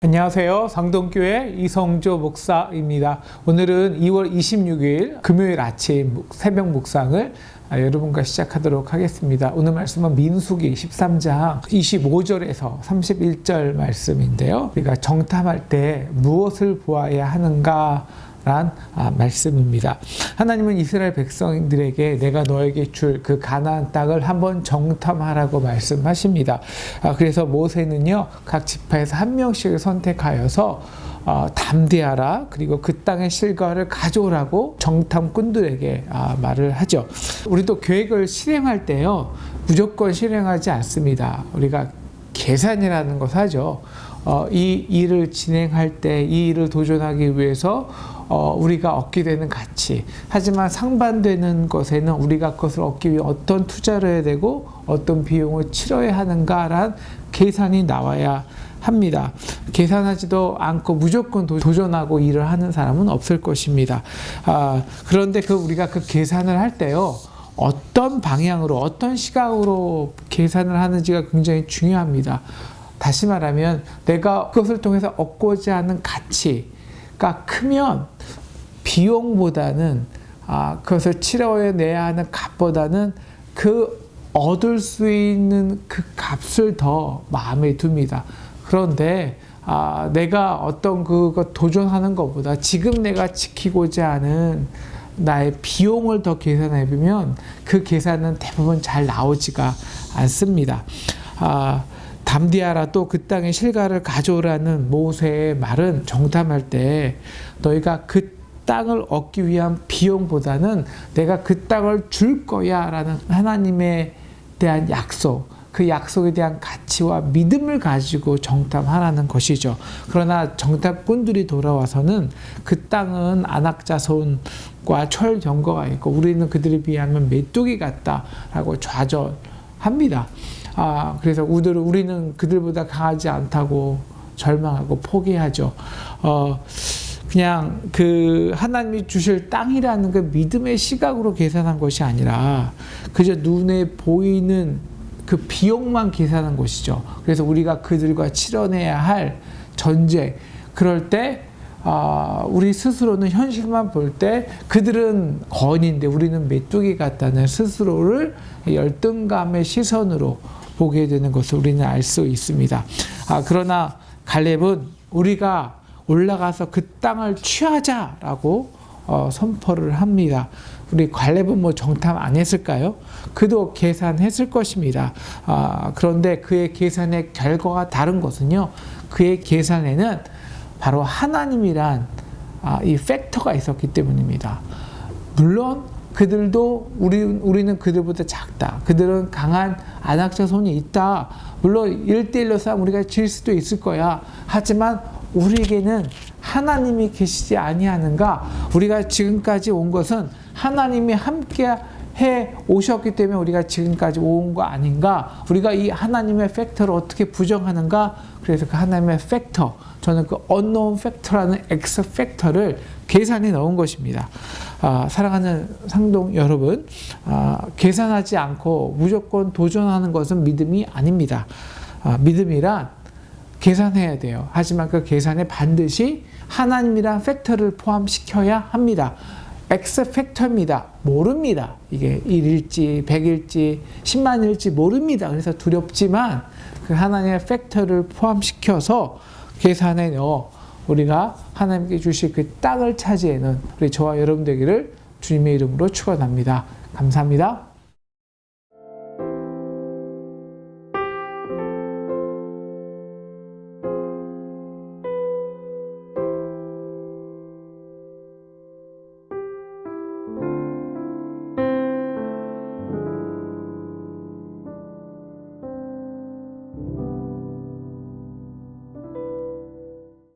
안녕하세요. 상동교회 이성조 목사입니다. 오늘은 2월 26일 금요일 아침 새벽 묵상을 여러분과 시작하도록 하겠습니다. 오늘 말씀은 민수기 13장 25절에서 31절 말씀인데요. 우리가 정탐할 때 무엇을 보아야 하는가? 란 말씀입니다. 하나님은 이스라엘 백성들에게 내가 너에게 줄 그 가나안 땅을 한번 정탐하라고 말씀하십니다. 그래서 모세는요, 각 지파에서 한 명씩을 선택하여서 담대하라, 그리고 그 땅의 실과를 가져오라고 정탐꾼들에게 말을 하죠. 우리도 계획을 실행할 때요, 무조건 실행하지 않습니다. 우리가 계산이라는 것을 하죠. 이 일을 진행할 때, 이 일을 도전하기 위해서 우리가 얻게 되는 가치, 하지만 상반되는 것에는 우리가 그것을 얻기 위해 어떤 투자를 해야 되고 어떤 비용을 치러야 하는가란 계산이 나와야 합니다. 계산하지도 않고 무조건 도전하고 일을 하는 사람은 없을 것입니다. 그런데 우리가 그 계산을 할 때요, 어떤 방향으로, 어떤 시각으로 계산을 하는지가 굉장히 중요합니다. 다시 말하면 내가 그것을 통해서 얻고자 하는 가치가 크면 비용보다는 그것을 치러내야 하는 값보다는 그 얻을 수 있는 그 값을 더 마음에 둡니다. 그런데 내가 어떤 그거 도전하는 것보다 지금 내가 지키고자 하는 나의 비용을 더 계산해 보면 그 계산은 대부분 잘 나오지가 않습니다. 담대하라, 또 그 땅의 실과를 가져오라는 모세의 말은 정탐할 때 너희가 그 땅을 얻기 위한 비용보다는 내가 그 땅을 줄 거야 라는 하나님에 대한 약속, 그 약속에 대한 가치와 믿음을 가지고 정탐하라는 것이죠. 그러나 정탐꾼들이 돌아와서는 그 땅은 안악 자손과 철 경거가 있고 우리는 그들에 비하면 메뚜기 같다라고 좌절합니다. 그래서 우리는 그들보다 강하지 않다고 절망하고 포기하죠. 그냥 그 하나님이 주실 땅이라는 그 믿음의 시각으로 계산한 것이 아니라 그저 눈에 보이는 그 비용만 계산한 것이죠. 그래서 우리가 그들과 치러내야 할 전쟁, 그럴 때 우리 스스로는 현실만 볼 때 그들은 거인인데 우리는 메뚜기 같다는 스스로를 열등감의 시선으로 보게 되는 것을 우리는 알 수 있습니다. 그러나 갈렙은 우리가 올라가서 그 땅을 취하자라고 선포를 합니다. 우리 갈렙은 뭐 정탐 안 했을까요? 그도 계산했을 것입니다. 그런데 그의 계산의 결과가 다른 것은요, 그의 계산에는 바로 하나님이란 이 팩터가 있었기 때문입니다. 물론 그들도 우리는 그들보다 작다. 그들은 강한 안악 자손이 있다. 물론 1대1로 싸움 우리가 질 수도 있을 거야. 하지만 우리에게는 하나님이 계시지 아니하는가? 우리가 지금까지 온 것은 하나님이 함께 해 오셨기 때문에 우리가 지금까지 온 거 아닌가? 우리가 이 하나님의 팩터를 어떻게 부정하는가? 그래서 그 하나님의 팩터, 저는 그 unknown 팩터라는 X 팩터를 계산에 넣은 것입니다. 사랑하는 상동 여러분, 계산하지 않고 무조건 도전하는 것은 믿음이 아닙니다. 믿음이란 계산해야 돼요. 하지만 그 계산에 반드시 하나님이란 팩터를 포함시켜야 합니다. X 팩터입니다. 모릅니다. 이게 1일지 100일지 10만일지 모릅니다. 그래서 두렵지만 그 하나님의 팩터를 포함시켜서 계산에 넣어 우리가 하나님께 주실 그 땅을 차지하는 우리 저와 여러분 되기를 주님의 이름으로 축원합니다. 감사합니다.